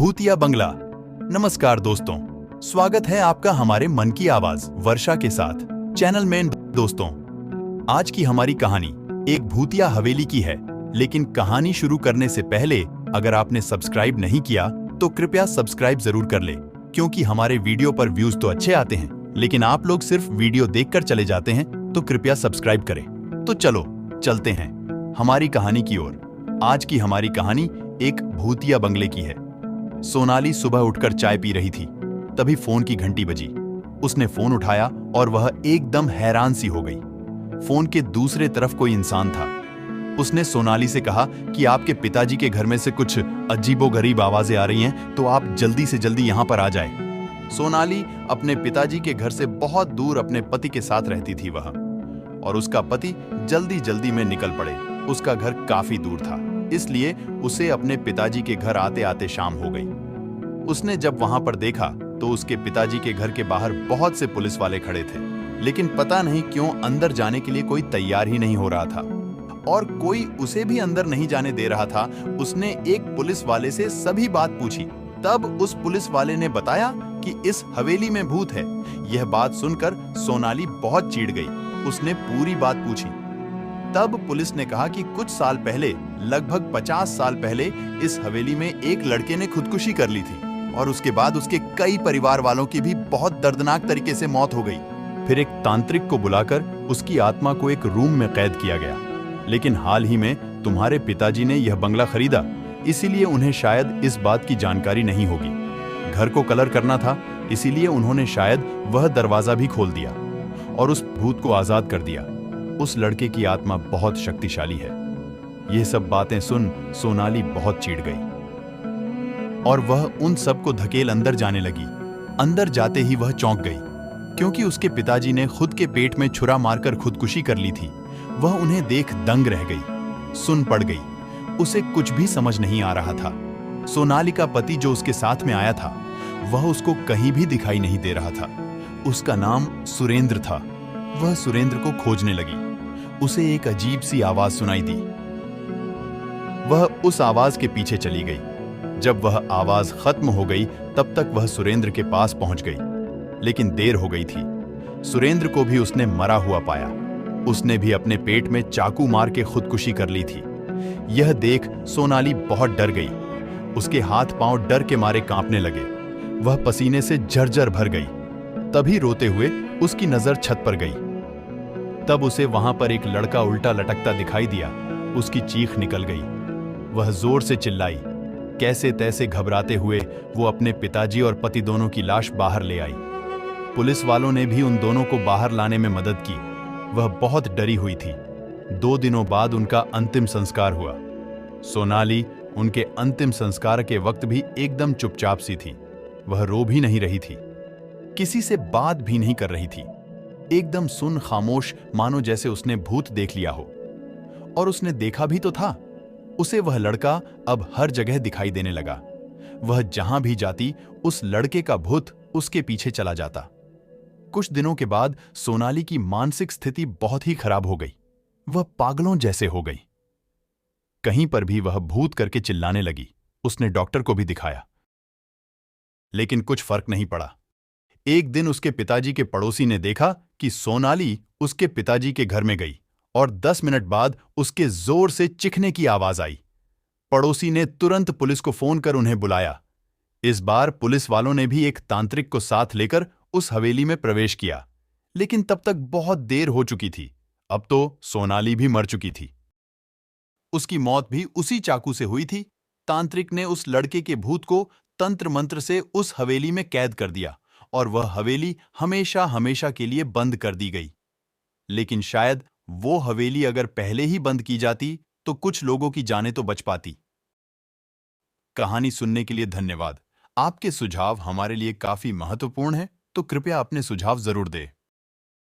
भूतिया बंगला। नमस्कार दोस्तों, स्वागत है आपका हमारे मन की आवाज वर्षा के साथ चैनल में। दोस्तों, आज की हमारी कहानी एक भूतिया हवेली की है। लेकिन कहानी शुरू करने से पहले अगर आपने सब्सक्राइब नहीं किया तो कृपया सब्सक्राइब जरूर कर ले, क्योंकि हमारे वीडियो पर व्यूज तो अच्छे आते हैं, लेकिन आप लोग सिर्फ वीडियो देखकर चले जाते हैं, तो कृपया सब्सक्राइब करें। तो चलो चलते हैं हमारी कहानी की ओर। आज की हमारी कहानी एक भूतिया बंगले की है। सोनाली सुबह उठकर चाय पी रही थी, तभी फोन की घंटी बजी। उसने फोन उठाया और वह एकदम हैरान सी हो गई। फोन के दूसरे तरफ कोई इंसान था। उसने सोनाली से कहा कि आपके पिताजी के घर में से कुछ अजीबोगरीब आवाजें आ रही हैं, तो आप जल्दी से जल्दी यहां पर आ जाए। सोनाली अपने पिताजी के घर से बहुत दूर अपने पति के साथ रहती थी वह, और उसका पति जल्दी जल्दी में निकल पड़े। उसका घर काफी दूर था, इसलिए उसे अपने पिताजी के घर आते आते शाम हो गई। उसने जब वहां पर देखा तो उसके पिताजी के घर के बाहर बहुत से पुलिस वाले खड़े थे, लेकिन पता नहीं क्यों अंदर जाने के लिए कोई तैयार ही नहीं हो रहा था, और कोई उसे भी अंदर नहीं जाने दे रहा था। उसने एक पुलिस वाले से सभी बात पूछी, तब उस पुलिस वाले ने बताया कि इस हवेली में भूत है। यह बात सुनकर सोनाली बहुत चिढ़ गई। उसने पूरी बात पूछी। तब पुलिस ने कहा कि कुछ साल पहले, लगभग 50 साल पहले, इस हवेली में एक लड़के ने खुदकुशी कर ली थी, और उसके बाद उसके कई परिवार वालों की भी बहुत दर्दनाक तरीके से मौत हो गई। फिर एक तांत्रिक को बुलाकर उसकी आत्मा को एक रूम में कैद किया गया। लेकिन हाल ही में तुम्हारे पिताजी ने यह बंगला खरीदा, इसीलिए उन्हें शायद इस बात की जानकारी नहीं होगी। घर को कलर करना था, इसीलिए उन्होंने शायद वह दरवाजा भी खोल दिया और उस भूत को आजाद कर दिया। उस लड़के की आत्मा बहुत शक्तिशाली है। यह सब बातें सुन सोनाली बहुत चिढ़ गई और वह उन सबको धकेल अंदर जाने लगी। अंदर जाते ही वह चौंक गई, क्योंकि उसके पिताजी ने खुद के पेट में छुरा मारकर खुदकुशी कर ली थी। वह उन्हें देख दंग रह गई, सुन पड़ गई। उसे कुछ भी समझ नहीं आ रहा था। सोनाली का पति जो उसके साथ में आया था, वह उसको कहीं भी दिखाई नहीं दे रहा था। उसका नाम सुरेंद्र था। वह सुरेंद्र को खोजने लगी। उसे एक अजीब सी आवाज सुनाई दी। वह उस आवाज के पीछे चली गई। जब वह आवाज खत्म हो गई, तब तक वह सुरेंद्र के पास पहुंच गई, लेकिन देर हो गई थी। सुरेंद्र को भी उसने मरा हुआ पाया। उसने भी अपने पेट में चाकू मार के खुदकुशी कर ली थी। यह देख सोनाली बहुत डर गई। उसके हाथ पांव डर के मारे कांपने लगे। वह पसीने से झरझर भर गई। तभी रोते हुए उसकी नजर छत पर गई। तब उसे वहां पर एक लड़का उल्टा लटकता दिखाई दिया। उसकी चीख निकल गई। वह जोर से चिल्लाई। कैसे तैसे घबराते हुए वो अपने पिताजी और पति दोनों की लाश बाहर ले आई। पुलिस वालों ने भी उन दोनों को बाहर लाने में मदद की। वह बहुत डरी हुई थी। 2 दिनों बाद उनका अंतिम संस्कार हुआ। सोनाली उनके अंतिम संस्कार के वक्त भी एकदम चुपचाप सी थी। वह रो भी नहीं रही थी, किसी से बात भी नहीं कर रही थी। एकदम सुन खामोश, मानो जैसे उसने भूत देख लिया हो। और उसने देखा भी तो था। उसे वह लड़का अब हर जगह दिखाई देने लगा। वह जहां भी जाती, उस लड़के का भूत उसके पीछे चला जाता। कुछ दिनों के बाद सोनाली की मानसिक स्थिति बहुत ही खराब हो गई। वह पागलों जैसे हो गई। कहीं पर भी वह भूत करके चिल्लाने लगी। उसने डॉक्टर को भी दिखाया, लेकिन कुछ फर्क नहीं पड़ा। एक दिन उसके पिताजी के पड़ोसी ने देखा कि सोनाली उसके पिताजी के घर में गई, और 10 मिनट बाद उसके जोर से चिखने की आवाज आई। पड़ोसी ने तुरंत पुलिस को फोन कर उन्हें बुलाया। इस बार पुलिस वालों ने भी एक तांत्रिक को साथ लेकर उस हवेली में प्रवेश किया, लेकिन तब तक बहुत देर हो चुकी थी। अब तो सोनाली भी मर चुकी थी। उसकी मौत भी उसी चाकू से हुई थी। तांत्रिक ने उस लड़के के भूत को तंत्र मंत्र से उस हवेली में कैद कर दिया, और वह हवेली हमेशा हमेशा के लिए बंद कर दी गई। लेकिन शायद वो हवेली अगर पहले ही बंद की जाती तो कुछ लोगों की जानें तो बच पाती। कहानी सुनने के लिए धन्यवाद। आपके सुझाव हमारे लिए काफी महत्वपूर्ण हैं, तो कृपया अपने सुझाव जरूर दें।